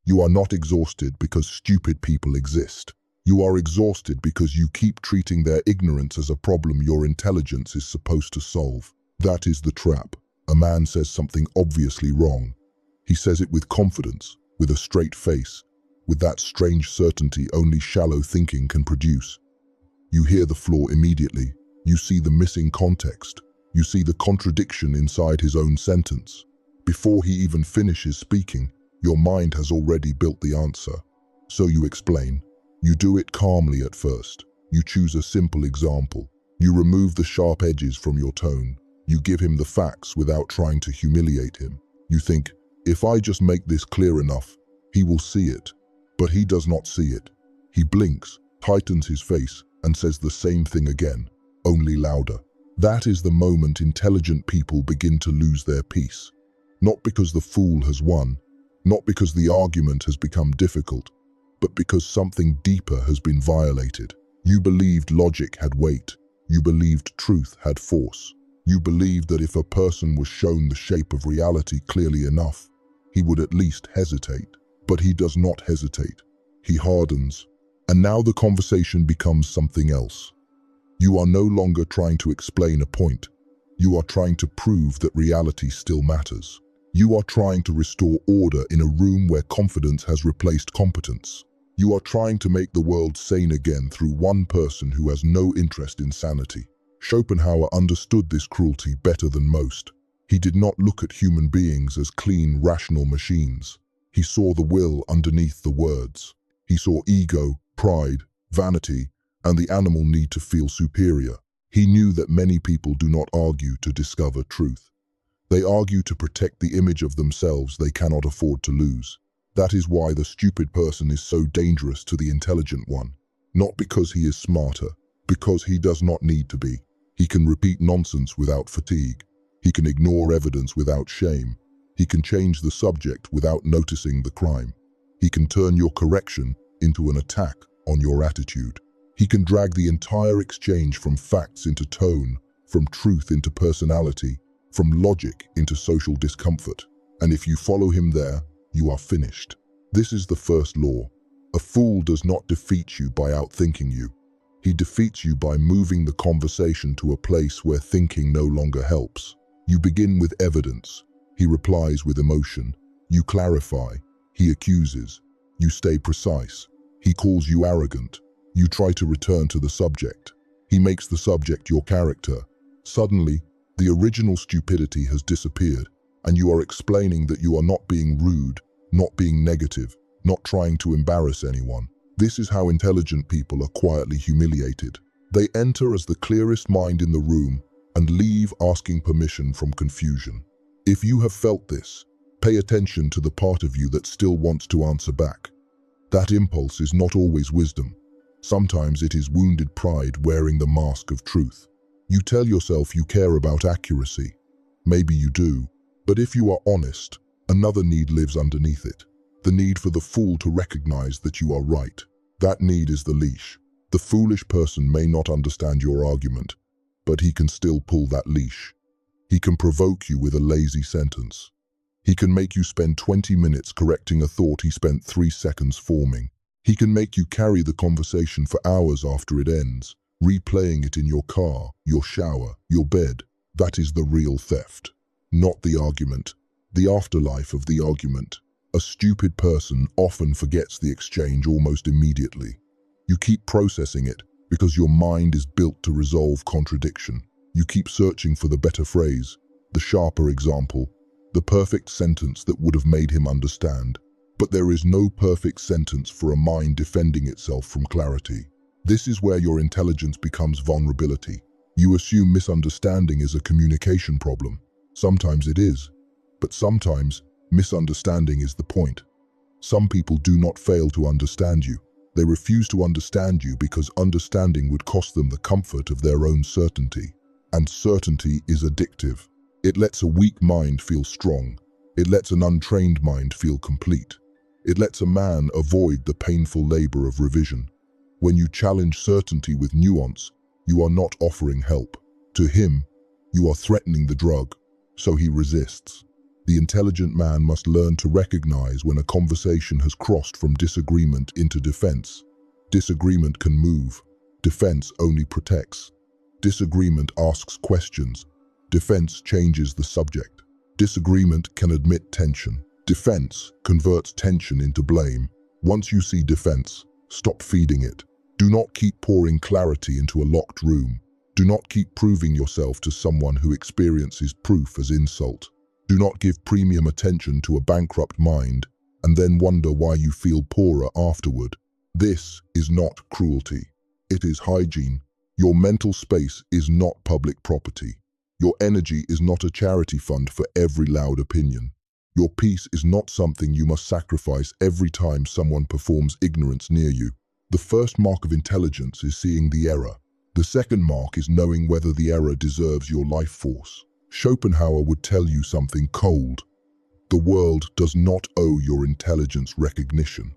You are not exhausted because stupid people exist. You are exhausted because you keep treating their ignorance as a problem your intelligence is supposed to solve. That is the trap. A man says something obviously wrong. He says it with confidence, with a straight face, with that strange certainty only shallow thinking can produce. You hear the flaw immediately. You see the missing context. You see the contradiction inside his own sentence. Before he even finishes speaking, your mind has already built the answer. So you explain. You do it calmly at first. You choose a simple example. You remove the sharp edges from your tone. You give him the facts without trying to humiliate him. You think, if I just make this clear enough, he will see it. But he does not see it. He blinks, tightens his face, and says the same thing again, only louder. That is the moment intelligent people begin to lose their peace. Not because the fool has won, not because the argument has become difficult, but because something deeper has been violated. You believed logic had weight. You believed truth had force. You believed that if a person was shown the shape of reality clearly enough, he would at least hesitate. But he does not hesitate. He hardens. And now the conversation becomes something else. You are no longer trying to explain a point. You are trying to prove that reality still matters. You are trying to restore order in a room where confidence has replaced competence. You are trying to make the world sane again through one person who has no interest in sanity. Schopenhauer understood this cruelty better than most. He did not look at human beings as clean, rational machines. He saw the will underneath the words. He saw ego, pride, vanity, and the animal need to feel superior. He knew that many people do not argue to discover truth. They argue to protect the image of themselves they cannot afford to lose. That is why the stupid person is so dangerous to the intelligent one. Not because he is smarter, because he does not need to be. He can repeat nonsense without fatigue. He can ignore evidence without shame. He can change the subject without noticing the crime. He can turn your correction into an attack on your attitude. He can drag the entire exchange from facts into tone, from truth into personality, from logic into social discomfort. And if you follow him there, you are finished. This is the first law. A fool does not defeat you by outthinking you. He defeats you by moving the conversation to a place where thinking no longer helps. You begin with evidence. He replies with emotion. You clarify. He accuses. You stay precise. He calls you arrogant. You try to return to the subject. He makes the subject your character. Suddenly, the original stupidity has disappeared, and you are explaining that you are not being rude, not being negative, not trying to embarrass anyone. This is how intelligent people are quietly humiliated. They enter as the clearest mind in the room and leave asking permission from confusion. If you have felt this, pay attention to the part of you that still wants to answer back. That impulse is not always wisdom. Sometimes it is wounded pride wearing the mask of truth. You tell yourself you care about accuracy. Maybe you do, but if you are honest, another need lives underneath it. The need for the fool to recognize that you are right. That need is the leash. The foolish person may not understand your argument, but he can still pull that leash. He can provoke you with a lazy sentence. He can make you spend 20 minutes correcting a thought he spent 3 seconds forming. He can make you carry the conversation for hours after it ends, replaying it in your car, your shower, your bed. That is the real theft, not the argument, the afterlife of the argument. A stupid person often forgets the exchange almost immediately. You keep processing it because your mind is built to resolve contradiction. You keep searching for the better phrase, the sharper example, the perfect sentence that would have made him understand. But there is no perfect sentence for a mind defending itself from clarity. This is where your intelligence becomes vulnerability. You assume misunderstanding is a communication problem. Sometimes it is, but sometimes misunderstanding is the point. Some people do not fail to understand you. They refuse to understand you because understanding would cost them the comfort of their own certainty. And certainty is addictive. It lets a weak mind feel strong. It lets an untrained mind feel complete. It lets a man avoid the painful labor of revision. When you challenge certainty with nuance, you are not offering help. To him, you are threatening the drug, so he resists. The intelligent man must learn to recognize when a conversation has crossed from disagreement into defense. Disagreement can move. Defense only protects. Disagreement asks questions. Defense changes the subject. Disagreement can admit tension. Defense converts tension into blame. Once you see defense, stop feeding it. Do not keep pouring clarity into a locked room. Do not keep proving yourself to someone who experiences proof as insult. Do not give premium attention to a bankrupt mind and then wonder why you feel poorer afterward. This is not cruelty. It is hygiene. Your mental space is not public property. Your energy is not a charity fund for every loud opinion. Your peace is not something you must sacrifice every time someone performs ignorance near you. The first mark of intelligence is seeing the error. The second mark is knowing whether the error deserves your life force. Schopenhauer would tell you something cold. The world does not owe your intelligence recognition.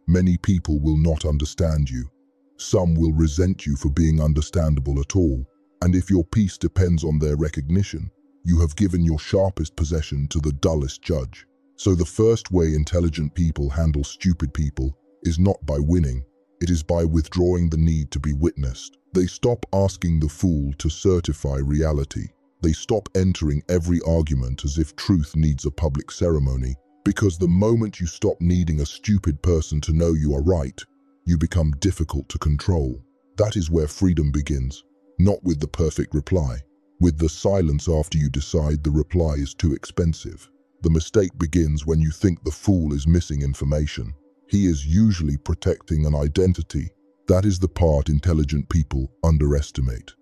Many people will not understand you. Some will resent you for being understandable at all. And if your peace depends on their recognition, you have given your sharpest possession to the dullest judge. So the first way intelligent people handle stupid people is not by winning, it is by withdrawing the need to be witnessed. They stop asking the fool to certify reality. They stop entering every argument as if truth needs a public ceremony, because the moment you stop needing a stupid person to know you are right, you become difficult to control. That is where freedom begins, not with the perfect reply, with the silence after you decide the reply is too expensive. The mistake begins when you think the fool is missing information. He is usually protecting an identity. That is the part intelligent people underestimate.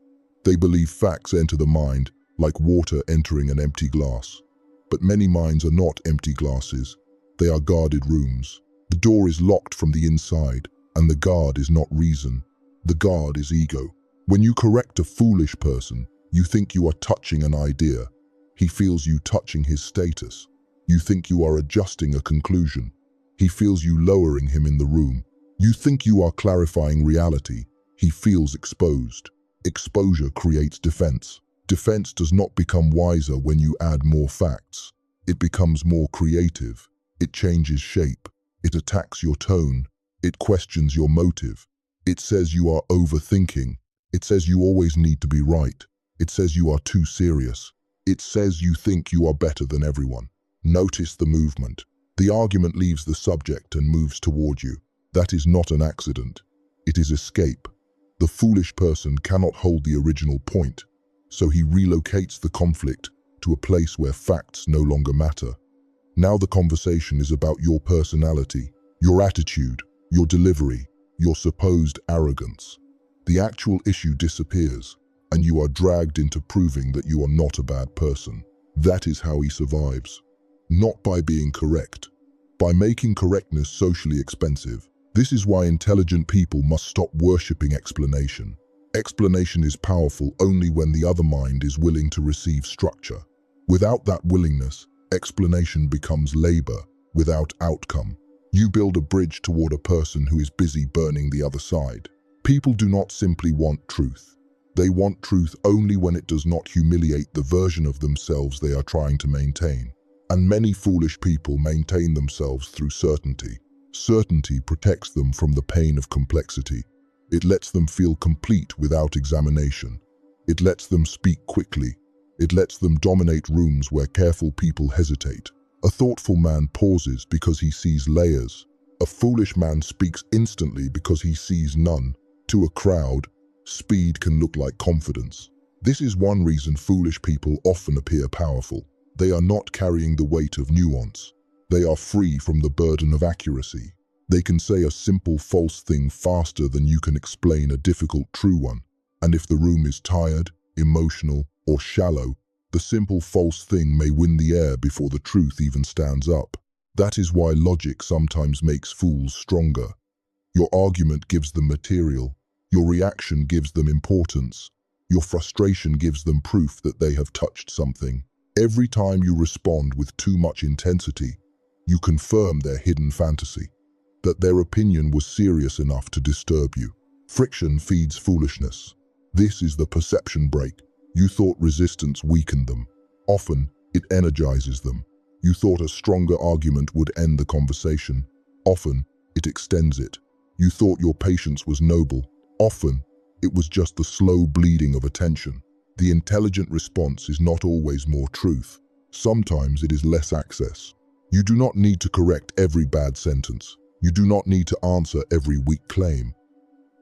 They believe facts enter the mind like water entering an empty glass. But many minds are not empty glasses. They are guarded rooms. The door is locked from the inside, and the guard is not reason. The guard is ego. When you correct a foolish person, you think you are touching an idea. He feels you touching his status. You think you are adjusting a conclusion. He feels you lowering him in the room. You think you are clarifying reality. He feels exposed. Exposure creates defense. Defense does not become wiser when you add more facts. It becomes more creative. It changes shape. It attacks your tone. It questions your motive. It says you are overthinking. It says you always need to be right. It says you are too serious. It says you think you are better than everyone. Notice the movement. The argument leaves the subject and moves toward you. That is not an accident. It is escape. The foolish person cannot hold the original point, so he relocates the conflict to a place where facts no longer matter. Now the conversation is about your personality, your attitude, your delivery, your supposed arrogance. The actual issue disappears, and you are dragged into proving that you are not a bad person. That is how he survives. Not by being correct, by making correctness socially expensive. This is why intelligent people must stop worshipping explanation. Explanation is powerful only when the other mind is willing to receive structure. Without that willingness, explanation becomes labor without outcome. You build a bridge toward a person who is busy burning the other side. People do not simply want truth. They want truth only when it does not humiliate the version of themselves they are trying to maintain. And many foolish people maintain themselves through certainty. Certainty protects them from the pain of complexity. It lets them feel complete without examination. It lets them speak quickly. It lets them dominate rooms where careful people hesitate. A thoughtful man pauses because he sees layers. A foolish man speaks instantly because he sees none. To a crowd, speed can look like confidence. This is one reason foolish people often appear powerful. They are not carrying the weight of nuance. They are free from the burden of accuracy. They can say a simple false thing faster than you can explain a difficult true one. And if the room is tired, emotional, or shallow, the simple false thing may win the air before the truth even stands up. That is why logic sometimes makes fools stronger. Your argument gives them material. Your reaction gives them importance. Your frustration gives them proof that they have touched something. Every time you respond with too much intensity, you confirm their hidden fantasy, that their opinion was serious enough to disturb you. Friction feeds foolishness. This is the perception break. You thought resistance weakened them. Often, it energizes them. You thought a stronger argument would end the conversation. Often, it extends it. You thought your patience was noble. Often, it was just the slow bleeding of attention. The intelligent response is not always more truth. Sometimes it is less access. You do not need to correct every bad sentence. You do not need to answer every weak claim.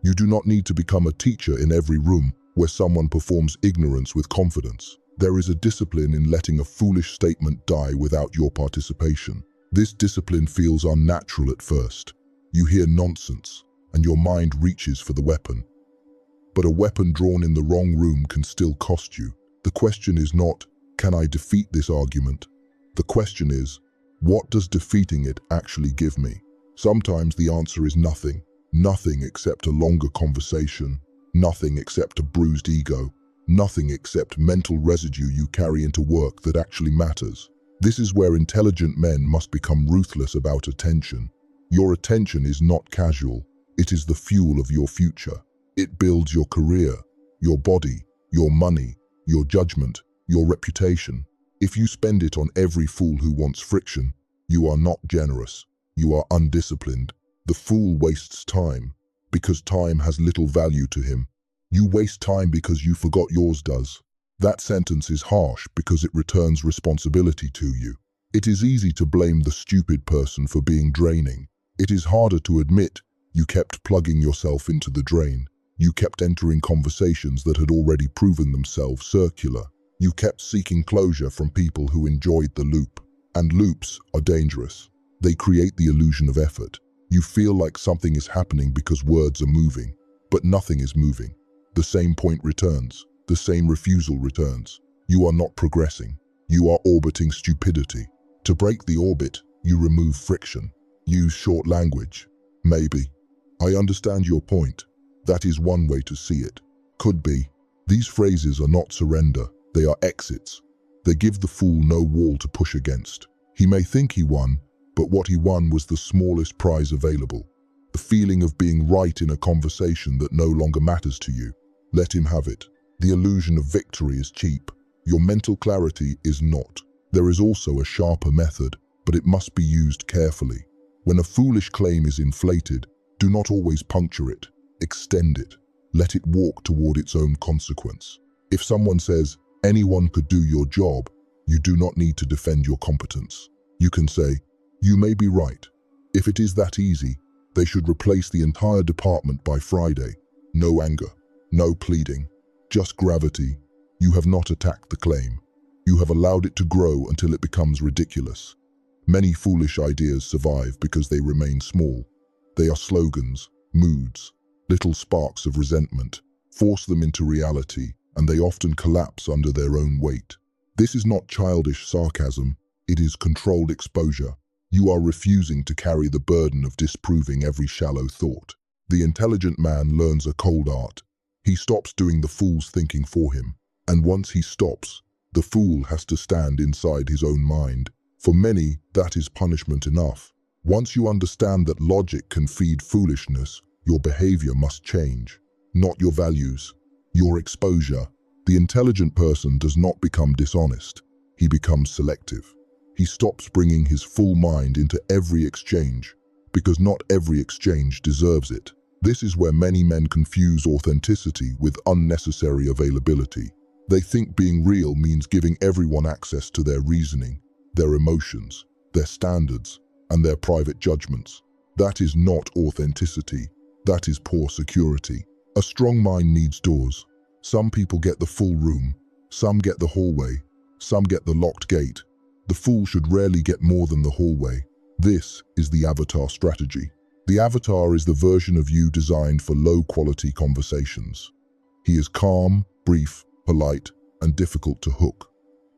You do not need to become a teacher in every room where someone performs ignorance with confidence. There is a discipline in letting a foolish statement die without your participation. This discipline feels unnatural at first. You hear nonsense, and your mind reaches for the weapon. But a weapon drawn in the wrong room can still cost you. The question is not, can I defeat this argument? The question is, what does defeating it actually give me? Sometimes the answer is nothing. Nothing except a longer conversation. Nothing except a bruised ego. Nothing except mental residue you carry into work that actually matters. This is where intelligent men must become ruthless about attention. Your attention is not casual. It is the fuel of your future. It builds your career, your body, your money, your judgment, your reputation. If you spend it on every fool who wants friction, you are not generous. You are undisciplined. The fool wastes time because time has little value to him. You waste time because you forgot yours does. That sentence is harsh because it returns responsibility to you. It is easy to blame the stupid person for being draining. It is harder to admit you kept plugging yourself into the drain. You kept entering conversations that had already proven themselves circular. You kept seeking closure from people who enjoyed the loop. And loops are dangerous. They create the illusion of effort. You feel like something is happening because words are moving, but nothing is moving. The same point returns. The same refusal returns. You are not progressing. You are orbiting stupidity. To break the orbit, you remove friction. Use short language. Maybe. I understand your point. That is one way to see it. Could be. These phrases are not surrender. They are exits. They give the fool no wall to push against. He may think he won, but what he won was the smallest prize available. The feeling of being right in a conversation that no longer matters to you. Let him have it. The illusion of victory is cheap. Your mental clarity is not. There is also a sharper method, but it must be used carefully. When a foolish claim is inflated, do not always puncture it. Extend it. Let it walk toward its own consequence. If someone says, anyone could do your job, you do not need to defend your competence. You can say, you may be right. If it is that easy, they should replace the entire department by Friday. No anger, no pleading, just gravity. You have not attacked the claim. You have allowed it to grow until it becomes ridiculous. Many foolish ideas survive because they remain small. They are slogans, moods, little sparks of resentment. Force them into reality, and they often collapse under their own weight. This is not childish sarcasm, it is controlled exposure. You are refusing to carry the burden of disproving every shallow thought. The intelligent man learns a cold art. He stops doing the fool's thinking for him. And once he stops, the fool has to stand inside his own mind. For many, that is punishment enough. Once you understand that logic can feed foolishness, your behavior must change. Not your values, your exposure. The intelligent person does not become dishonest. He becomes selective. He stops bringing his full mind into every exchange, because not every exchange deserves it. This is where many men confuse authenticity with unnecessary availability. They think being real means giving everyone access to their reasoning, their emotions, their standards, and their private judgments. That is not authenticity. That is poor security. A strong mind needs doors. Some people get the full room, some get the hallway, some get the locked gate. The fool should rarely get more than the hallway. This is the avatar strategy. The avatar is the version of you designed for low-quality conversations. He is calm, brief, polite, and difficult to hook.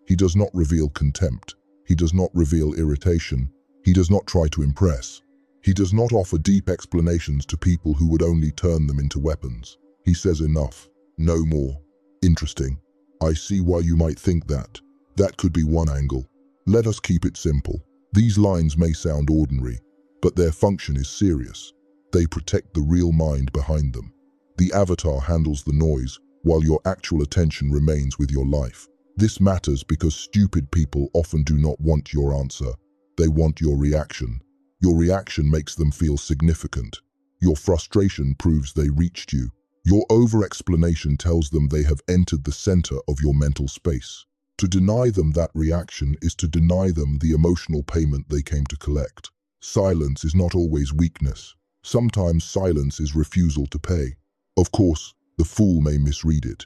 He does not reveal contempt. He does not reveal irritation. He does not try to impress. He does not offer deep explanations to people who would only turn them into weapons. He says enough, no more. Interesting. I see why you might think that. That could be one angle. Let us keep it simple. These lines may sound ordinary, but their function is serious. They protect the real mind behind them. The avatar handles the noise, while your actual attention remains with your life. This matters because stupid people often do not want your answer. They want your reaction. Your reaction makes them feel significant. Your frustration proves they reached you. Your over-explanation tells them they have entered the center of your mental space. To deny them that reaction is to deny them the emotional payment they came to collect. Silence is not always weakness. Sometimes silence is refusal to pay. Of course, the fool may misread it.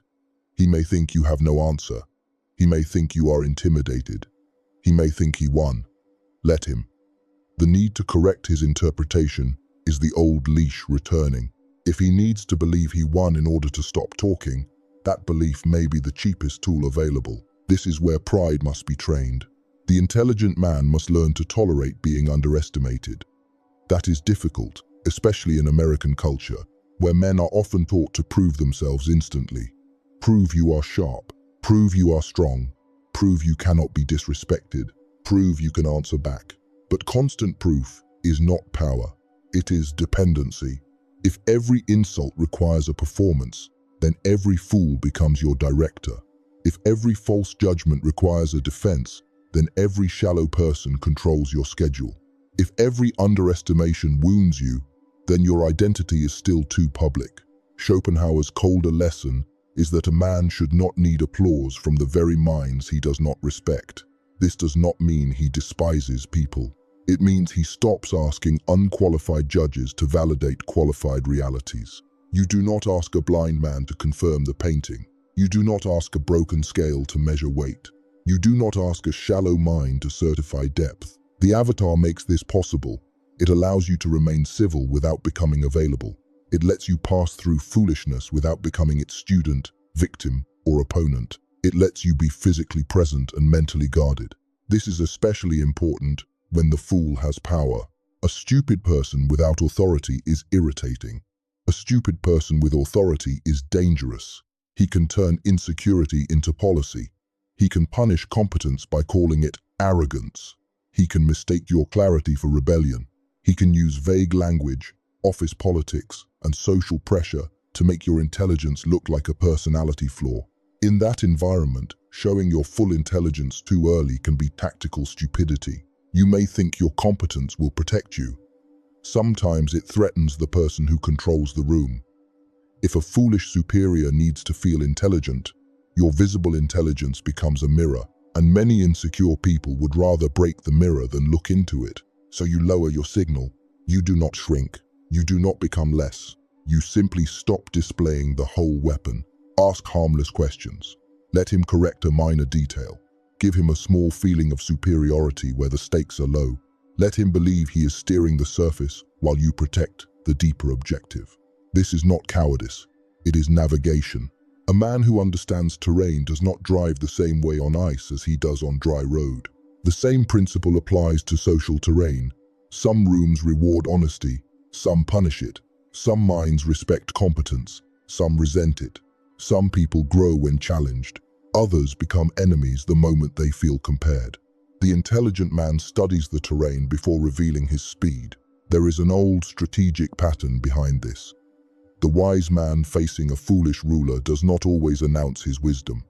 He may think you have no answer. He may think you are intimidated. He may think he won. Let him. The need to correct his interpretation is the old leash returning. If he needs to believe he won in order to stop talking, that belief may be the cheapest tool available. This is where pride must be trained. The intelligent man must learn to tolerate being underestimated. That is difficult, especially in American culture, where men are often taught to prove themselves instantly. Prove you are sharp. Prove you are strong. Prove you cannot be disrespected. Prove you can answer back. But constant proof is not power. It is dependency. If every insult requires a performance, then every fool becomes your director. If every false judgment requires a defense, then every shallow person controls your schedule. If every underestimation wounds you, then your identity is still too public. Schopenhauer's colder lesson is that a man should not need applause from the very minds he does not respect. This does not mean he despises people. It means he stops asking unqualified judges to validate qualified realities. You do not ask a blind man to confirm the painting. You do not ask a broken scale to measure weight. You do not ask a shallow mind to certify depth. The avatar makes this possible. It allows you to remain civil without becoming available. It lets you pass through foolishness without becoming its student, victim, or opponent. It lets you be physically present and mentally guarded. This is especially important when the fool has power. A stupid person without authority is irritating. A stupid person with authority is dangerous. He can turn insecurity into policy. He can punish competence by calling it arrogance. He can mistake your clarity for rebellion. He can use vague language, office politics, and social pressure to make your intelligence look like a personality flaw. In that environment, showing your full intelligence too early can be tactical stupidity. You may think your competence will protect you. Sometimes it threatens the person who controls the room. If a foolish superior needs to feel intelligent, your visible intelligence becomes a mirror, and many insecure people would rather break the mirror than look into it. So you lower your signal. You do not shrink. You do not become less. You simply stop displaying the whole weapon. Ask harmless questions. Let him correct a minor detail. Give him a small feeling of superiority where the stakes are low. Let him believe he is steering the surface while you protect the deeper objective. This is not cowardice. It is navigation. A man who understands terrain does not drive the same way on ice as he does on dry road. The same principle applies to social terrain. Some rooms reward honesty, some punish it. Some minds respect competence, some resent it. Some people grow when challenged. Others become enemies the moment they feel compared. The intelligent man studies the terrain before revealing his speed. There is an old strategic pattern behind this. The wise man facing a foolish ruler does not always announce his wisdom.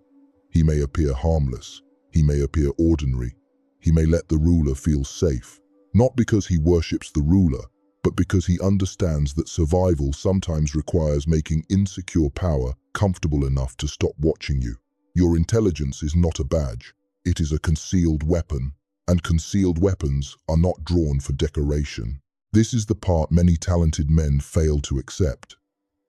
He may appear harmless. He may appear ordinary. He may let the ruler feel safe, not because he worships the ruler, but because he understands that survival sometimes requires making insecure power comfortable enough to stop watching you. Your intelligence is not a badge. It is a concealed weapon, and concealed weapons are not drawn for decoration. This is the part many talented men fail to accept.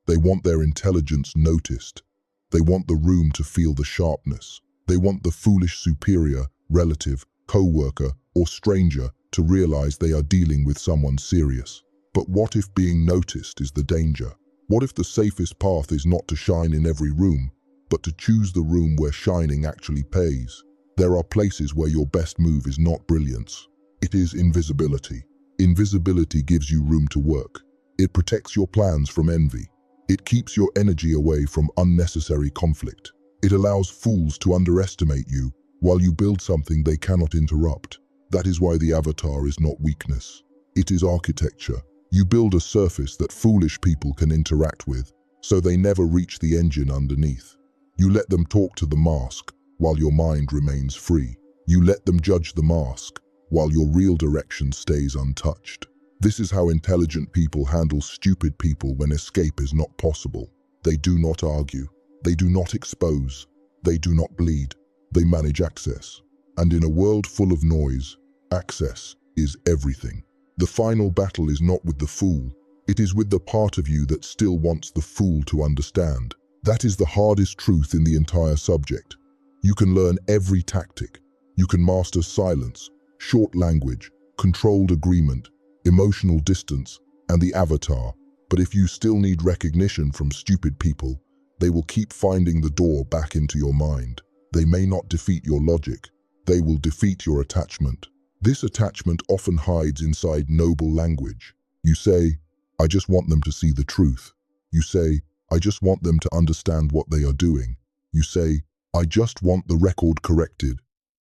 They want their intelligence noticed. They want the room to feel the sharpness. They want the foolish superior, relative, co-worker, or stranger to realize they are dealing with someone serious. But what if being noticed is the danger? What if the safest path is not to shine in every room, but to choose the room where shining actually pays? There are places where your best move is not brilliance. It is invisibility. Invisibility gives you room to work. It protects your plans from envy. It keeps your energy away from unnecessary conflict. It allows fools to underestimate you while you build something they cannot interrupt. That is why the avatar is not weakness. It is architecture. You build a surface that foolish people can interact with, so they never reach the engine underneath. You let them talk to the mask, while your mind remains free. You let them judge the mask, while your real direction stays untouched. This is how intelligent people handle stupid people when escape is not possible. They do not argue. They do not expose. They do not bleed. They manage access. And in a world full of noise, access is everything. The final battle is not with the fool. It is with the part of you that still wants the fool to understand. That is the hardest truth in the entire subject. You can learn every tactic. You can master silence, short language, controlled agreement, emotional distance, and the avatar. But if you still need recognition from stupid people, they will keep finding the door back into your mind. They may not defeat your logic. They will defeat your attachment. This attachment often hides inside noble language. You say, I just want them to see the truth. You say, I just want them to understand what they are doing. You say, I just want the record corrected.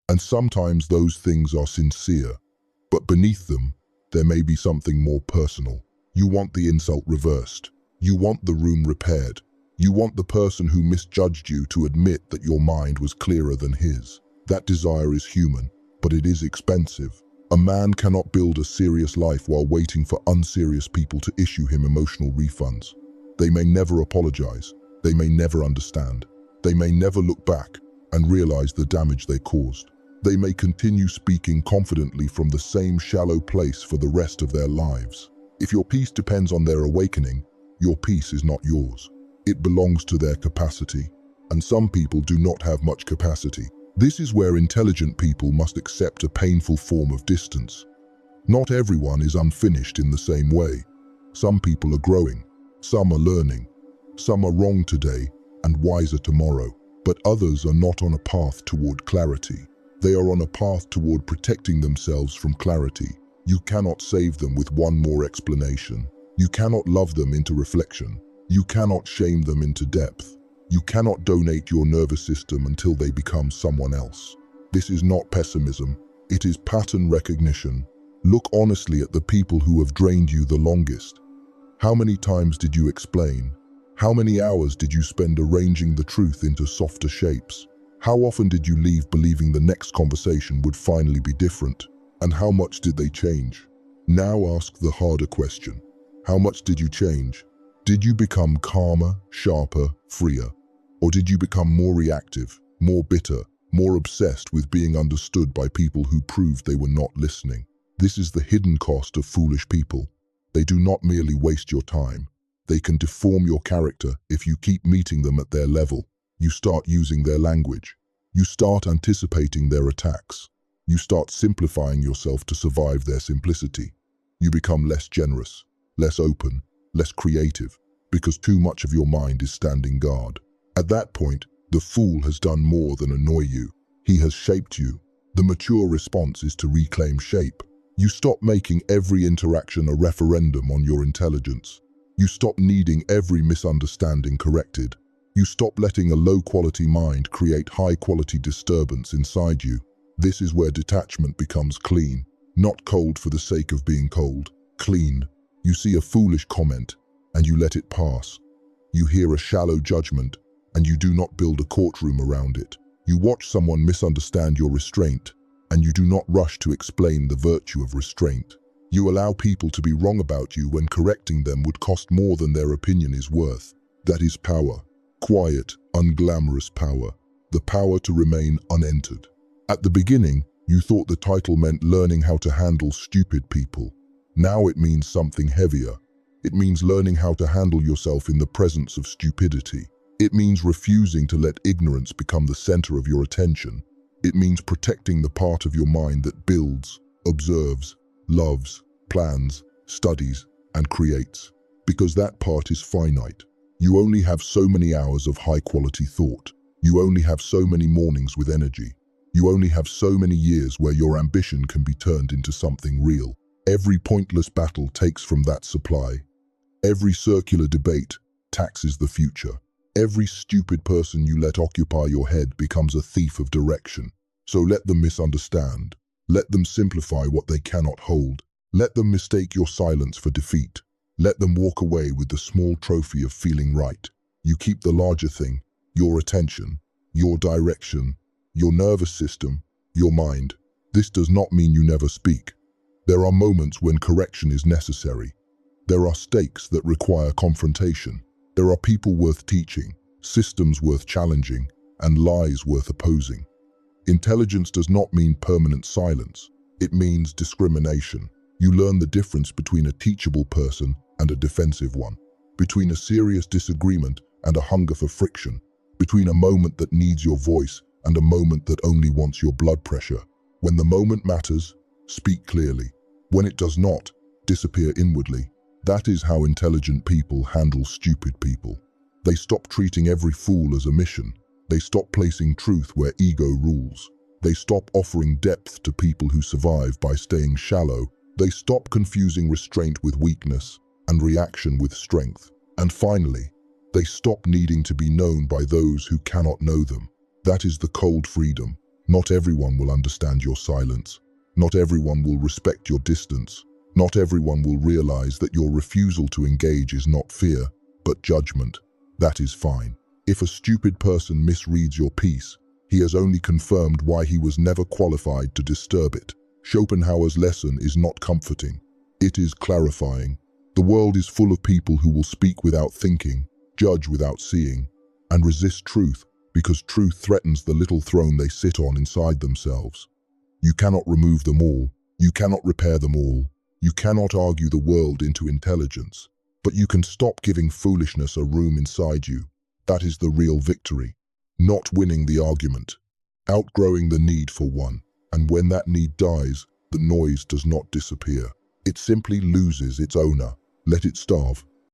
And sometimes those things are sincere. But beneath them, there may be something more personal. You want the insult reversed. You want the room repaired. You want the person who misjudged you to admit that your mind was clearer than his. That desire is human, but it is expensive. A man cannot build a serious life while waiting for unserious people to issue him emotional refunds. They may never apologize. They may never understand. They may never look back and realize the damage they caused. They may continue speaking confidently from the same shallow place for the rest of their lives. If your peace depends on their awakening, your peace is not yours. It belongs to their capacity, and some people do not have much capacity. This is where intelligent people must accept a painful form of distance. Not everyone is unfinished in the same way. Some people are growing, some are learning, some are wrong today and wiser tomorrow, but others are not on a path toward clarity. They are on a path toward protecting themselves from clarity. You cannot save them with one more explanation. You cannot love them into reflection. You cannot shame them into depth. You cannot donate your nervous system until they become someone else. This is not pessimism. It is pattern recognition. Look honestly at the people who have drained you the longest. How many times did you explain? How many hours did you spend arranging the truth into softer shapes? How often did you leave believing the next conversation would finally be different? And how much did they change? Now ask the harder question. How much did you change? Did you become calmer, sharper, freer? Or did you become more reactive, more bitter, more obsessed with being understood by people who proved they were not listening? This is the hidden cost of foolish people. They do not merely waste your time. They can deform your character if you keep meeting them at their level. You start using their language. You start anticipating their attacks. You start simplifying yourself to survive their simplicity. You become less generous, less open, less creative, because too much of your mind is standing guard. At that point, the fool has done more than annoy you. He has shaped you. The mature response is to reclaim shape. You stop making every interaction a referendum on your intelligence. You stop needing every misunderstanding corrected. You stop letting a low-quality mind create high-quality disturbance inside you. This is where detachment becomes clean, not cold for the sake of being cold. Clean. You see a foolish comment, and you let it pass. You hear a shallow judgment, and you do not build a courtroom around it. You watch someone misunderstand your restraint, and you do not rush to explain the virtue of restraint. You allow people to be wrong about you when correcting them would cost more than their opinion is worth. That is power. Quiet, unglamorous power. The power to remain unentered. At the beginning, you thought the title meant learning how to handle stupid people. Now it means something heavier. It means learning how to handle yourself in the presence of stupidity. It means refusing to let ignorance become the center of your attention. It means protecting the part of your mind that builds, observes, loves, plans, studies, and creates. Because that part is finite. You only have so many hours of high-quality thought. You only have so many mornings with energy. You only have so many years where your ambition can be turned into something real. Every pointless battle takes from that supply. Every circular debate taxes the future. Every stupid person you let occupy your head becomes a thief of direction. So let them misunderstand. Let them simplify what they cannot hold. Let them mistake your silence for defeat. Let them walk away with the small trophy of feeling right. You keep the larger thing, your attention, your direction, your nervous system, your mind. This does not mean you never speak. There are moments when correction is necessary. There are stakes that require confrontation. There are people worth teaching, systems worth challenging, and lies worth opposing. Intelligence does not mean permanent silence. It means discrimination. You learn the difference between a teachable person and a defensive one, between a serious disagreement and a hunger for friction, between a moment that needs your voice and a moment that only wants your blood pressure. When the moment matters, speak clearly. When it does not, disappear inwardly. That is how intelligent people handle stupid people. They stop treating every fool as a mission. They stop placing truth where ego rules. They stop offering depth to people who survive by staying shallow. They stop confusing restraint with weakness and reaction with strength. And finally, they stop needing to be known by those who cannot know them. That is the cold freedom. Not everyone will understand your silence. Not everyone will respect your distance. Not everyone will realize that your refusal to engage is not fear, but judgment. That is fine. If a stupid person misreads your piece, he has only confirmed why he was never qualified to disturb it. Schopenhauer's lesson is not comforting. It is clarifying. The world is full of people who will speak without thinking, judge without seeing, and resist truth because truth threatens the little throne they sit on inside themselves. You cannot remove them all. You cannot repair them all. You cannot argue the world into intelligence. But you can stop giving foolishness a room inside you. That is the real victory. Not winning the argument. Outgrowing the need for one. And when that need dies, the noise does not disappear. It simply loses its owner. Let it starve.